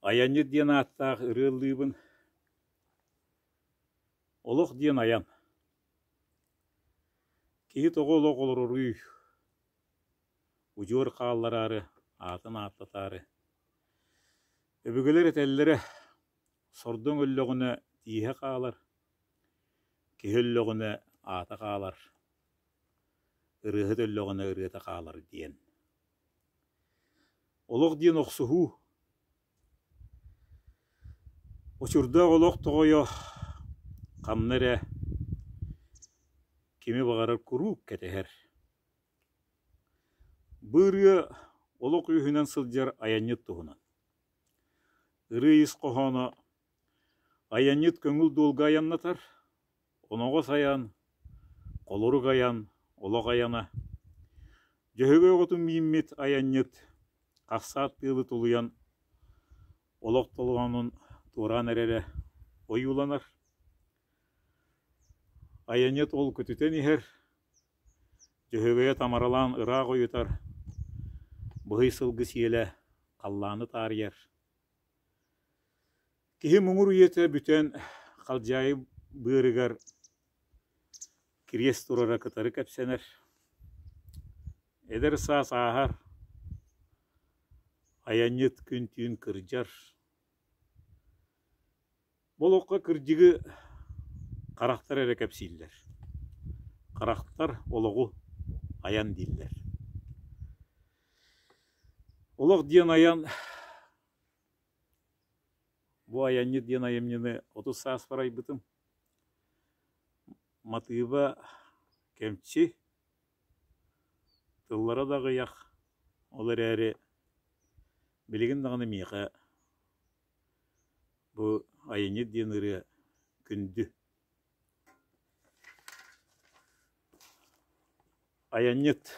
Аянны диен аттақ ырыллыбын. Олық диен аян. Кейт оғы олық олырырый. Ужуыр қалларары, атын атлатары. Өбігілер әтәлілері сордың өлліғіні тиhe қалар. Кехөлліғіні аты қалар. Ырыхыт өлліғіні ырыты қалар диен. Олық диен оқсуғу. Очурда олық тоғойо қамныры кеме бағарар күру кәтәхер. Бұры олық үйінен сылжар аянет тұғынан. Үрі ис қоғаны аянет көңіл долға аяннатар. Оноға саян, қолыры аян, олық аяна. Жөйге ғытын меймет аянет қақсат пилы тұлыян олық тұлғанын туран әрері ойуланар. Аянет ол көтітен ихер, жөйге тамаралан ырақ ойытар. Бұғый сылғы сиелі қалланы тарияр. Кехе мұңыр үйеті бүтен қалжайы бұйрығар кирес турара кытары кәпсенер. Эдер саас ағар, аянет күн түйін кыржар. Бұл оққа кыржығы қарақтар әрі кәпсейлер. Қарақтар олығы аян дейлер. Олық диен аян, бұ аянет диен аямнені 30 саас барай бұтым. Матыйба кәмчі, тыллара дағы яқ, олар әрі білеген дағаны мейқа. Бұ аянет диен ұры күнді. Аянет.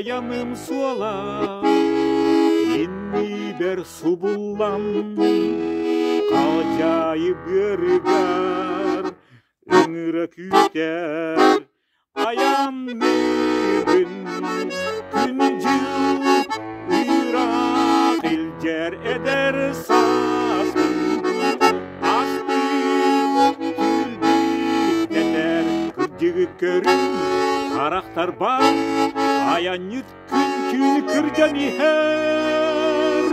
Аяным суала, inni ber subullan, kacayı bergar, ıngıra küter, ayanmıbın, küncü, Irak ilcer eder sasın, astı, küldü, deler, kırcığı körün, karakter var, ayanıt künkün kırcan iher.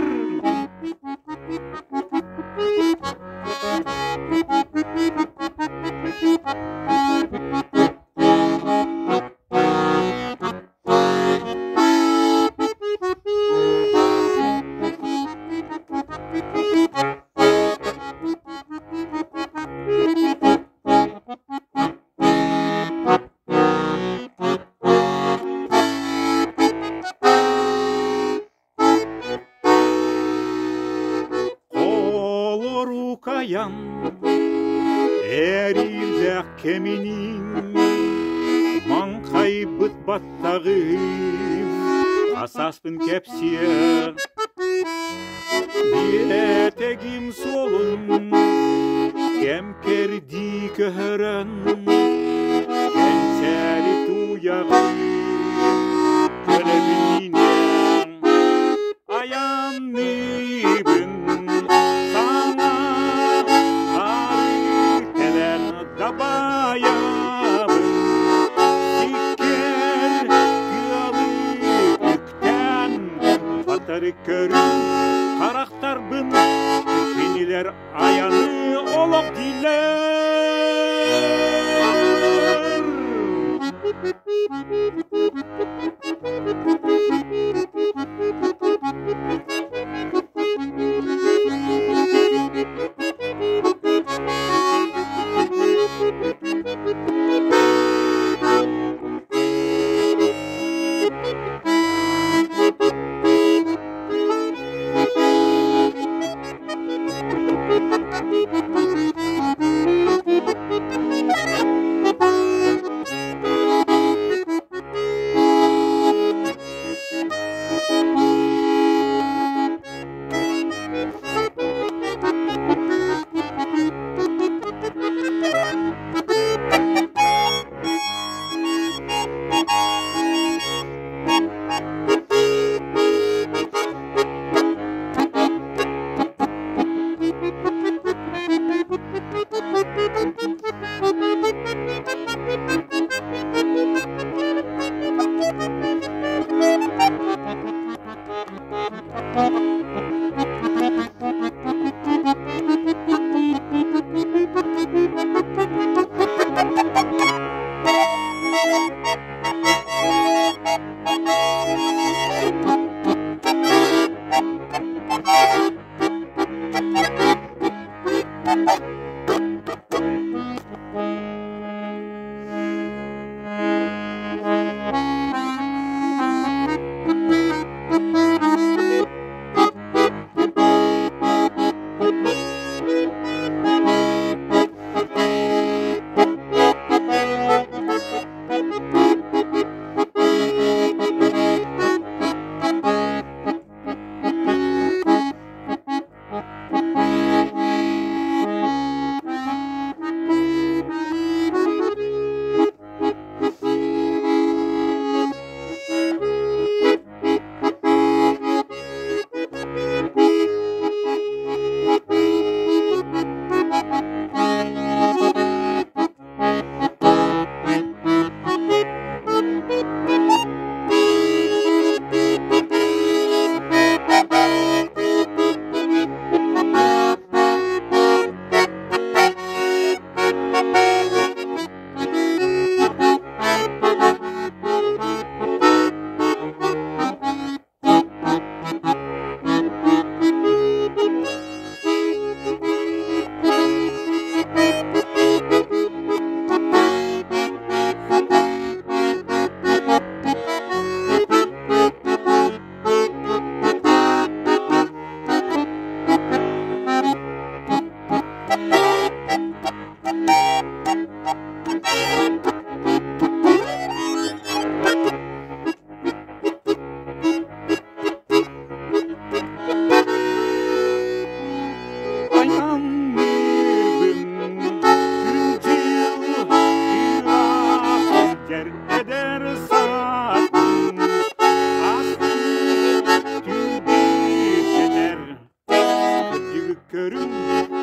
Kayan erilde keminin mankay bıt battağım asaspın kepsiye etegim solun kemkerdi köhören kenseri tuyağım kölebinine ayanlıyım körün karakter bın kiniler ayanı olak diler.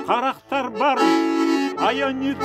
Karakter var, ayanit